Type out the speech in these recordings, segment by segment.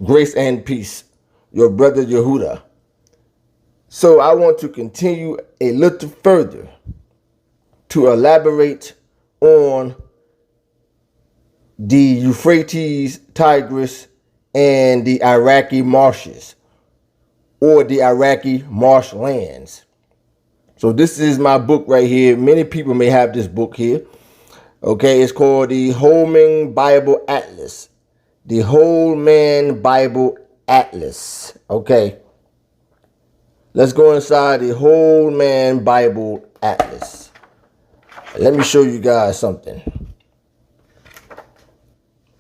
Grace and peace, your brother Yehuda. So I want to continue a little further to elaborate on the Euphrates, Tigris, and the Iraqi marshes, or the Iraqi marshlands. So this is my book right here. Many people may have this book here. Okay, it's called the Holman Bible Atlas. The Holman Bible Atlas. Okay. Let's go inside the Holman Bible Atlas. Let me show you guys something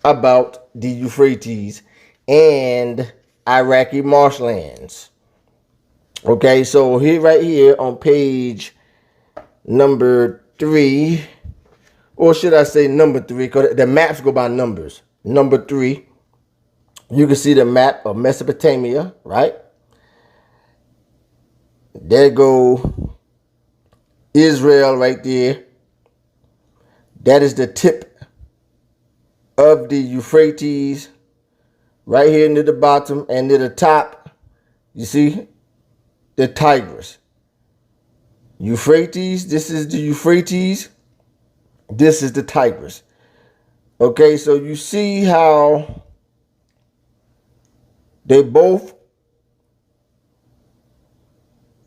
about the Euphrates and Iraqi marshlands. Okay, so here, right here on page number 3, or should I say number 3, because the maps go by numbers. Number 3, you can see the map of Mesopotamia, right? There go Israel right there. That is the tip of the Euphrates, right here near the bottom, and near the top, you see the Tigris. Euphrates, this is the Euphrates, this is the Tigris. Okay, so you see how they both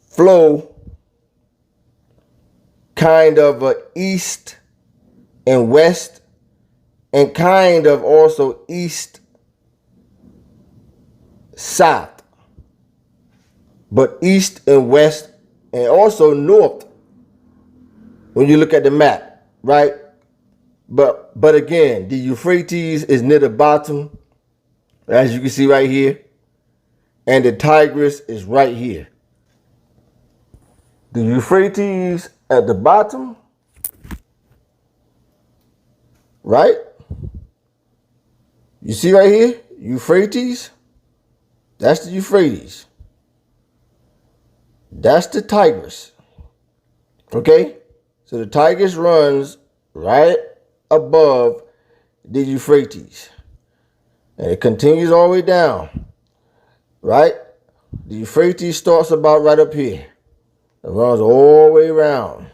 flow kind of east and west, and kind of also east south, but east and west, and also north when you look at the map, right? But again, the Euphrates is near the bottom, as you can see right here, and the Tigris is right here. The Euphrates at the bottom, right? You see right here, Euphrates, that's the Euphrates. That's the Tigris. Okay? So the Tigris runs right above the Euphrates. And it continues all the way down. Right? The Euphrates starts about right up here. It runs all the way around.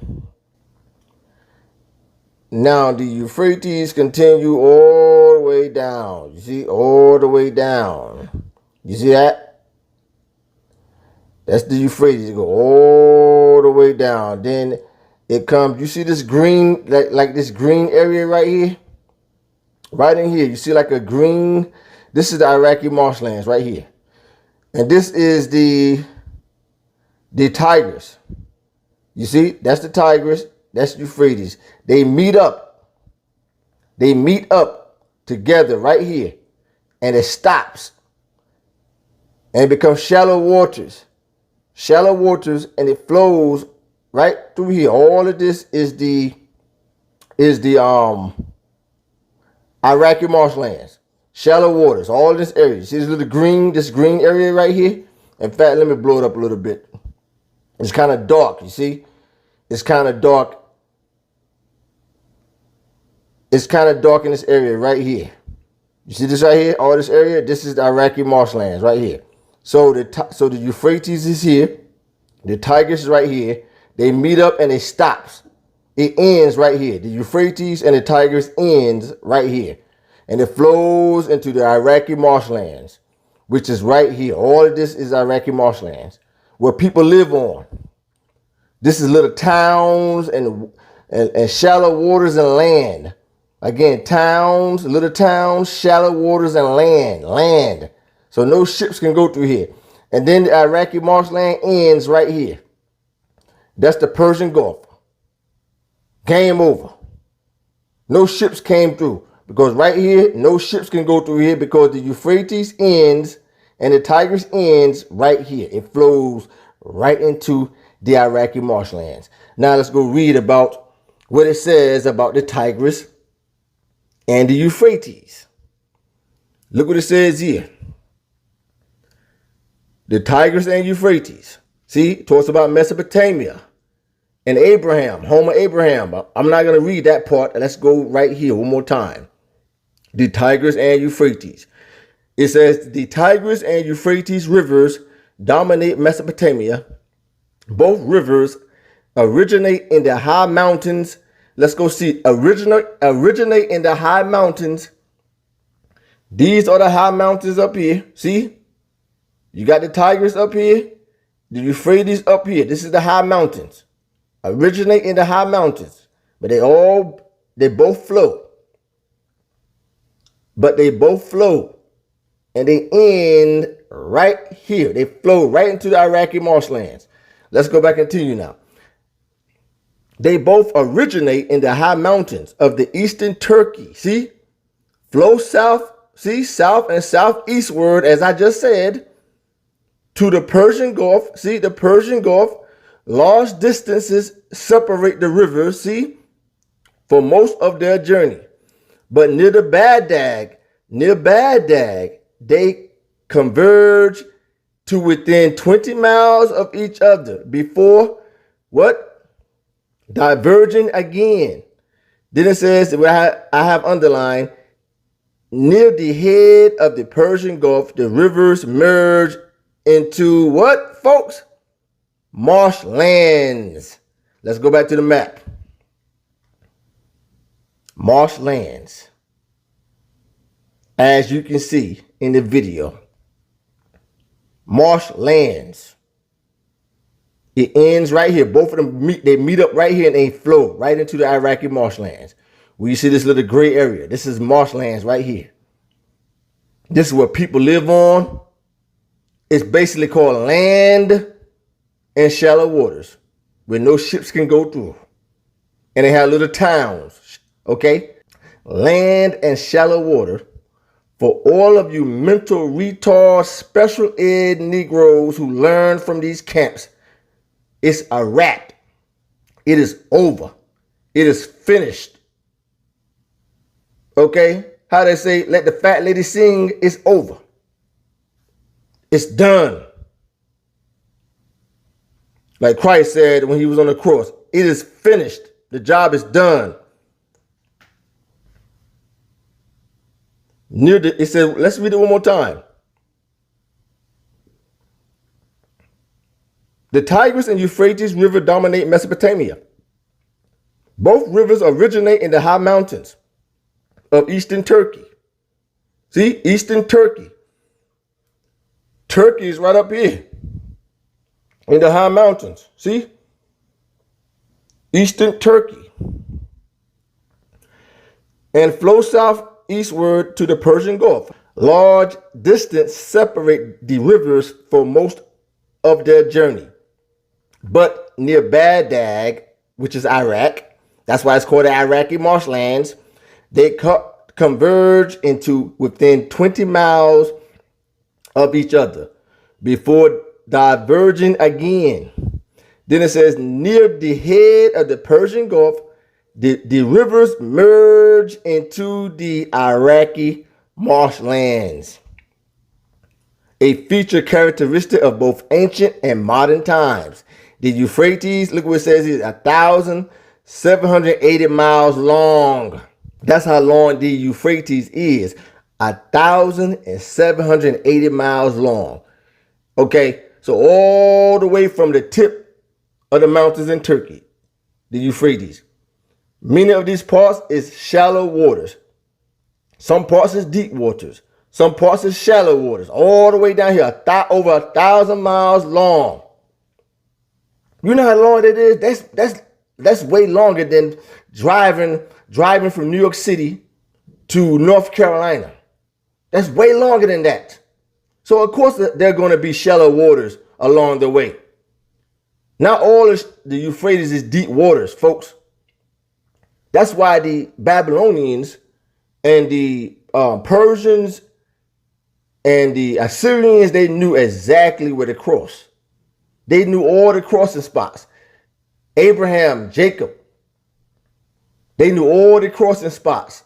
Now the Euphrates continue all the way down. You see? All the way down. You see that? That's the Euphrates. You go all the way down. Then it comes, you see this green, like this green area right here? Right in here. You see like a green, this is the Iraqi marshlands right here. And this is the Tigris. You see, that's the Tigris, that's Euphrates. They meet up. They meet up together right here. And it stops. And it becomes shallow waters. Shallow waters, and it flows right through here. All of this is the Iraqi marshlands. Shallow waters, all this area. See this little green, this green area right here? In fact, let me blow it up a little bit. It's kind of dark, you see? It's kind of dark. It's kind of dark in this area right here. You see this right here? All this area? This is the Iraqi marshlands right here. So the Euphrates is here. The Tigris is right here. They meet up and it stops. It ends right here. The Euphrates and the Tigris ends right here. And it flows into the Iraqi marshlands, which is right here. All of this is Iraqi marshlands where people live on. This is little towns and shallow waters and land. Again, towns, little towns, shallow waters and land. So no ships can go through here. And then the Iraqi marshland ends right here. That's the Persian Gulf. Game over. No ships came through. Because right here, no ships can go through here because the Euphrates ends and the Tigris ends right here. It flows right into the Iraqi marshlands. Now let's go read about what it says about the Tigris and the Euphrates. Look what it says here. The Tigris and Euphrates. See, it talks about Mesopotamia and Abraham, home of Abraham. I'm not going to read that part. Let's go right here one more time. The Tigris and Euphrates. It says the Tigris and Euphrates rivers dominate Mesopotamia. Both rivers originate in the high mountains. Let's go see. Originate in the high mountains. These are the high mountains up here. See? You got the Tigris up here. The Euphrates up here. This is the high mountains. Originate in the high mountains. But they both flow. But they both flow. And they end right here. They flow right into the Iraqi marshlands. Let's go back and continue now. They both originate in the high mountains of the eastern Turkey. See? Flow south. See? South and southeastward, as I just said, to the Persian Gulf. See? The Persian Gulf. Large distances separate the rivers. See? For most of their journey. But near Baghdad, they converge to within 20 miles of each other before what? Diverging again. Then it says, where I have underlined, near the head of the Persian Gulf, the rivers merge into what, folks? Marshlands. Let's go back to the map. Marshlands. As you can see in the video, marshlands. It ends right here. Both of them meet up right here and they flow right into the Iraqi marshlands. Where you see this little gray area. This is marshlands right here. This is where people live on. It's basically called land and shallow waters where no ships can go through. And they have little towns. Okay? Land and shallow water. For all of you mental retard, special ed Negroes who learn from these camps, it's a wrap. It is over. It is finished. Okay? How they say, let the fat lady sing, it's over. It's done. Like Christ said when he was on the cross, it is finished. The job is done. It said, let's read it one more time. The Tigris and Euphrates River dominate Mesopotamia. Both rivers originate in the high mountains of eastern Turkey. See, eastern Turkey. Turkey is right up here in the high mountains. See? Eastern Turkey. And flow southeastward to the Persian Gulf. Large distance separate the rivers for most of their journey. But near Baghdad, which is Iraq, that's why it's called the Iraqi marshlands, they converge into within 20 miles of each other before diverging again. Then it says, near the head of the Persian Gulf, the rivers merge into the Iraqi marshlands. A feature characteristic of both ancient and modern times. The Euphrates, look what it says, is 1,780 miles long. That's how long the Euphrates is. 1,780 miles long. Okay, so all the way from the tip of the mountains in Turkey, the Euphrates. Many of these parts is shallow waters. Some parts is deep waters. Some parts is shallow waters. All the way down here, over 1,000 miles long. You know how long that is? That's way longer than driving from New York City to North Carolina. That's way longer than that. So of course there are going to be shallow waters along the way. Not all of the Euphrates is deep waters, folks. That's why the Babylonians and the Persians and the Assyrians, they knew exactly where to cross. They knew all the crossing spots. Abraham, Jacob, they knew all the crossing spots.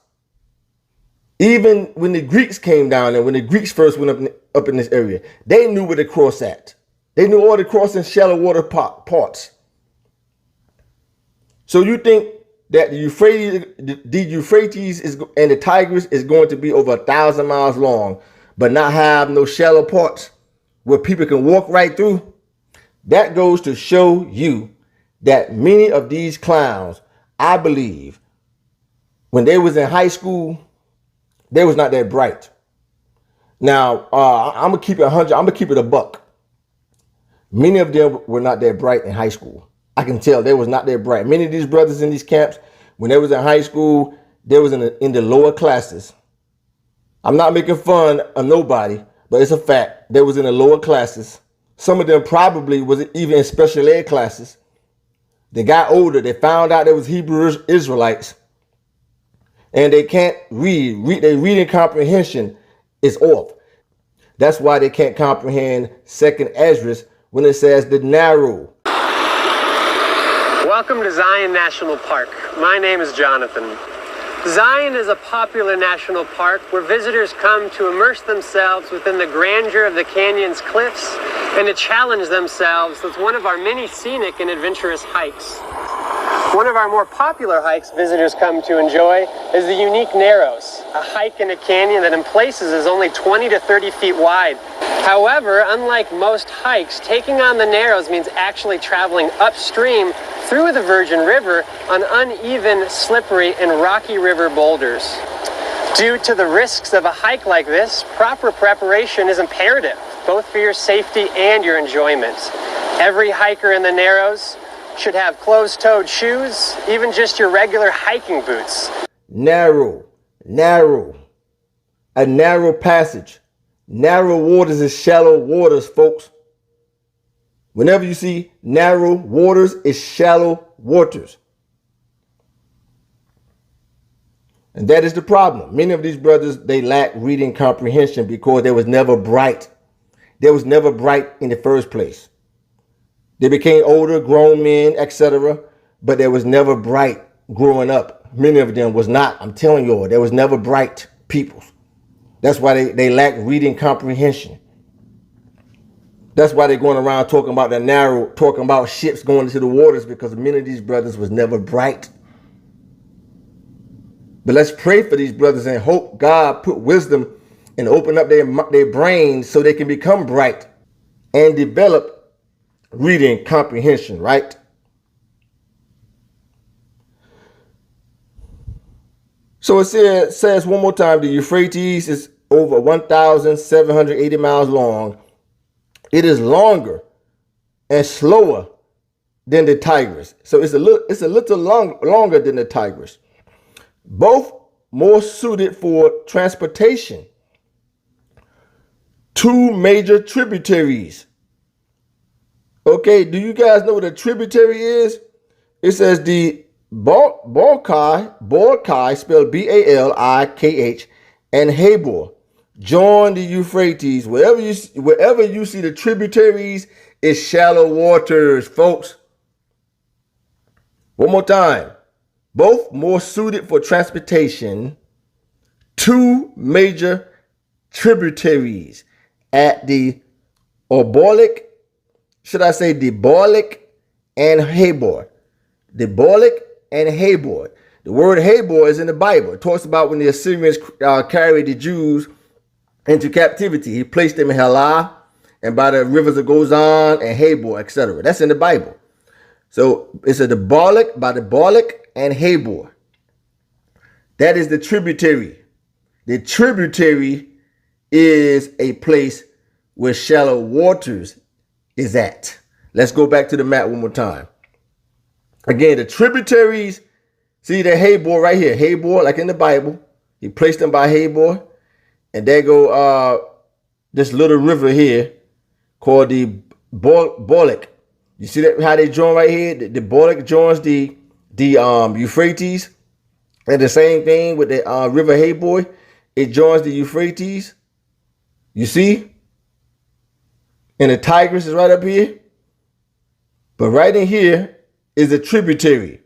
Even when the Greeks came down and when the Greeks first went up in this area, they knew where to cross at. They knew all the crossing shallow water parts. So you think that the Euphrates and the Tigris is going to be over 1,000 miles long, but not have no shallow parts where people can walk right through, that goes to show you that many of these clowns, I believe, when they was in high school, they was not that bright. Now, I'm gonna keep it 100. I'm gonna keep it a buck. Many of them were not that bright in high school. I can tell they was not that bright. Many of these brothers in these camps, when they was in high school, they was in the lower classes. I'm not making fun of nobody, but it's a fact. They was in the lower classes. Some of them probably was even in special ed classes. They got older. They found out there was Hebrew Israelites, and they can't read. Their reading comprehension is off. That's why they can't comprehend 2nd Esdras when it says the narrow. Welcome to Zion National Park. My name is Jonathan. Zion is a popular national park where visitors come to immerse themselves within the grandeur of the canyon's cliffs and to challenge themselves with one of our many scenic and adventurous hikes. One of our more popular hikes visitors come to enjoy is the unique Narrows, a hike in a canyon that in places is only 20 to 30 feet wide. However, unlike most hikes, taking on the Narrows means actually traveling upstream through the Virgin River on uneven, slippery, and rocky river boulders. Due to the risks of a hike like this, proper preparation is imperative, both for your safety and your enjoyment. Every hiker in the Narrows should have closed-toed shoes, even just your regular hiking boots. Narrow, a narrow passage. Narrow waters is shallow waters, folks. Whenever you see narrow waters, it's shallow waters. And that is the problem. Many of these brothers, they lack reading comprehension because they was never bright. They was never bright in the first place. They became older, grown men, etc. But they was never bright growing up. Many of them was not. I'm telling you all, they was never bright people. That's why they lack reading comprehension. That's why they're going around talking about the narrow, talking about ships going into the waters, because many of these brothers was never bright. But let's pray for these brothers and hope God put wisdom and open up their brains so they can become bright and develop reading comprehension, right? So it says one more time, the Euphrates is over 1,780 miles long. It is longer and slower than the Tigris. So it's a little longer than the Tigris. Both more suited for transportation. Two major tributaries. Okay, do you guys know what a tributary is? It says the Balkai, spelled B-A-L-I-K-H, and Habor join the Euphrates. Wherever you see the tributaries, it's shallow waters, folks. One more time. Both more suited for transportation. Two major tributaries at the Debolic and Habor. Debolic and Habor. The word Habor is in the Bible. It talks about when the Assyrians carried the Jews into captivity. He placed them in Halah and by the rivers of Gozan and Habor, etc. That's in the Bible. So it's a Debolic, by Debolic and Habor. That is the tributary. The tributary is a place where shallow waters is at. Let's go back to the map one more time. Again, the tributaries, see the Habor right here. Habor, like in the Bible. He placed them by Habor. And there go this little river here called the Bolic. You see that how they join right here? The Bolic joins the Euphrates. And the same thing with the river Habor. It joins the Euphrates. You see? And the Tigris is right up here. But right in here is a tributary.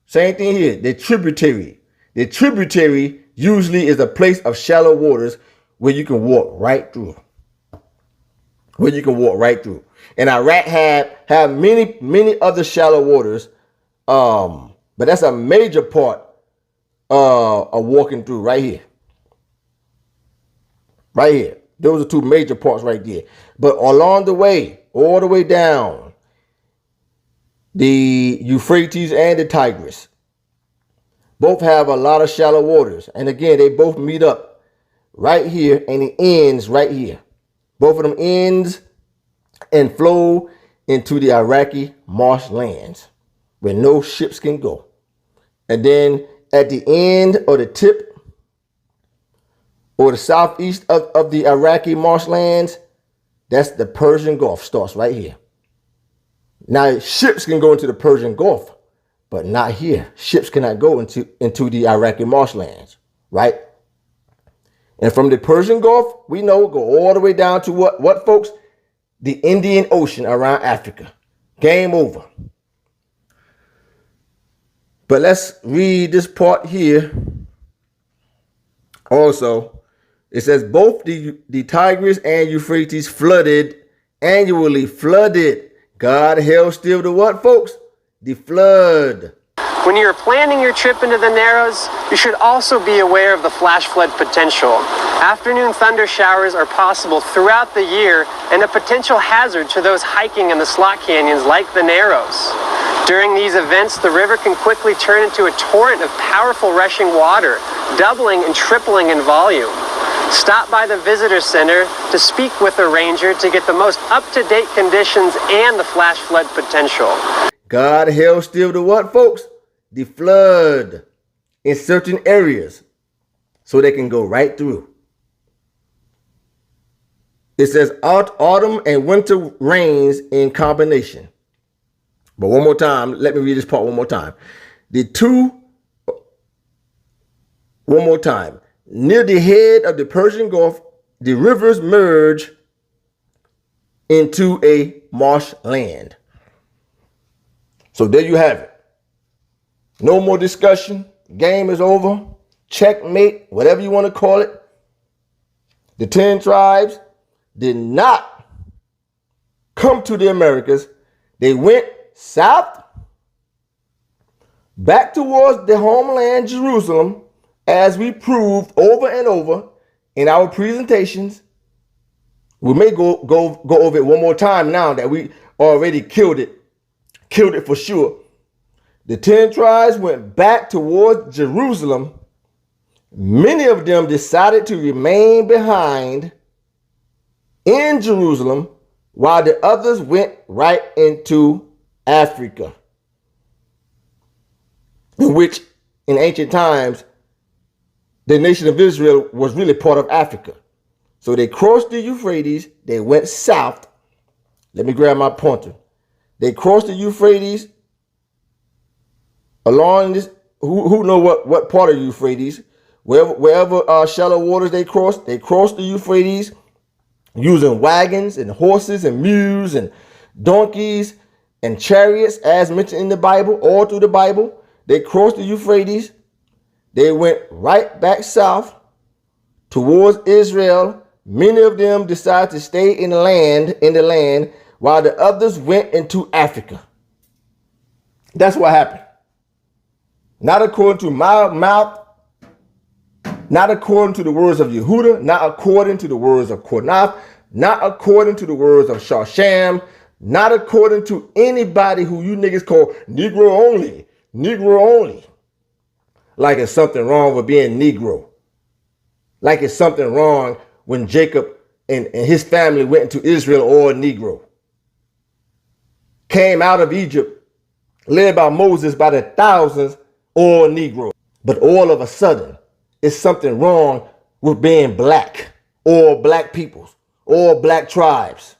Same thing here, the tributary. The tributary usually is a place of shallow waters where you can walk right through. And Iraq have many other shallow waters. But that's a major part of walking through right here. Right here. Those are two major parts right there. But along the way, all the way down, the Euphrates and the Tigris both have a lot of shallow waters. And again, they both meet up right here and it ends right here. Both of them ends and flow into the Iraqi marshlands where no ships can go. And then at the end or the tip or the southeast of the Iraqi marshlands, that's the Persian Gulf, starts right here. Now, ships can go into the Persian Gulf, but not here. Ships cannot go into the Iraqi marshlands, right? And from the Persian Gulf, we know, go all the way down to what folks? The Indian Ocean around Africa. Game over. But let's read this part here. Also, it says both the Tigris and Euphrates flooded, annually flooded. God held still to what, folks? The flood. When you're planning your trip into the Narrows, you should also be aware of the flash flood potential. Afternoon thunder showers are possible throughout the year and a potential hazard to those hiking in the slot canyons like the Narrows. During these events, the river can quickly turn into a torrent of powerful rushing water, doubling and tripling in volume. Stop by the visitor center to speak with a ranger to get the most up-to-date conditions and the flash flood potential. God held still to what, folks? The flood in certain areas so they can go right through. It says autumn and winter rains in combination. But one more time, let me read this part one more time. One more time. Near the head of the Persian Gulf, the rivers merge into a marshland. So there you have it. No more discussion. Game is over. Checkmate, whatever you want to call it. The 10 tribes did not come to the Americas. They went south, back towards the homeland, Jerusalem, as we proved over and over in our presentations. We may go over it one more time now that we already killed it for sure. The 10 tribes went back towards Jerusalem. Many of them decided to remain behind in Jerusalem, while the others went right into Africa, in which in ancient times, the nation of Israel was really part of Africa. So they crossed the Euphrates, they went south. Let me grab my pointer. They crossed the Euphrates along this, who know what part of Euphrates, wherever shallow waters they crossed the Euphrates using wagons and horses and mules and donkeys and chariots as mentioned in the Bible, all through the Bible. They crossed the Euphrates. They went right back south towards Israel. Many of them decided to stay in the land, while the others went into Africa. That's what happened. Not according to my mouth, not according to the words of Yehuda, not according to the words of Kornath, not according to the words of Shasham, not according to anybody who you niggas call Negro only. Like it's something wrong with being Negro. Like it's something wrong when Jacob and his family went into Israel or Negro. Came out of Egypt, led by Moses by the thousands, or Negro. But all of a sudden, it's something wrong with being black, or black peoples, or black tribes.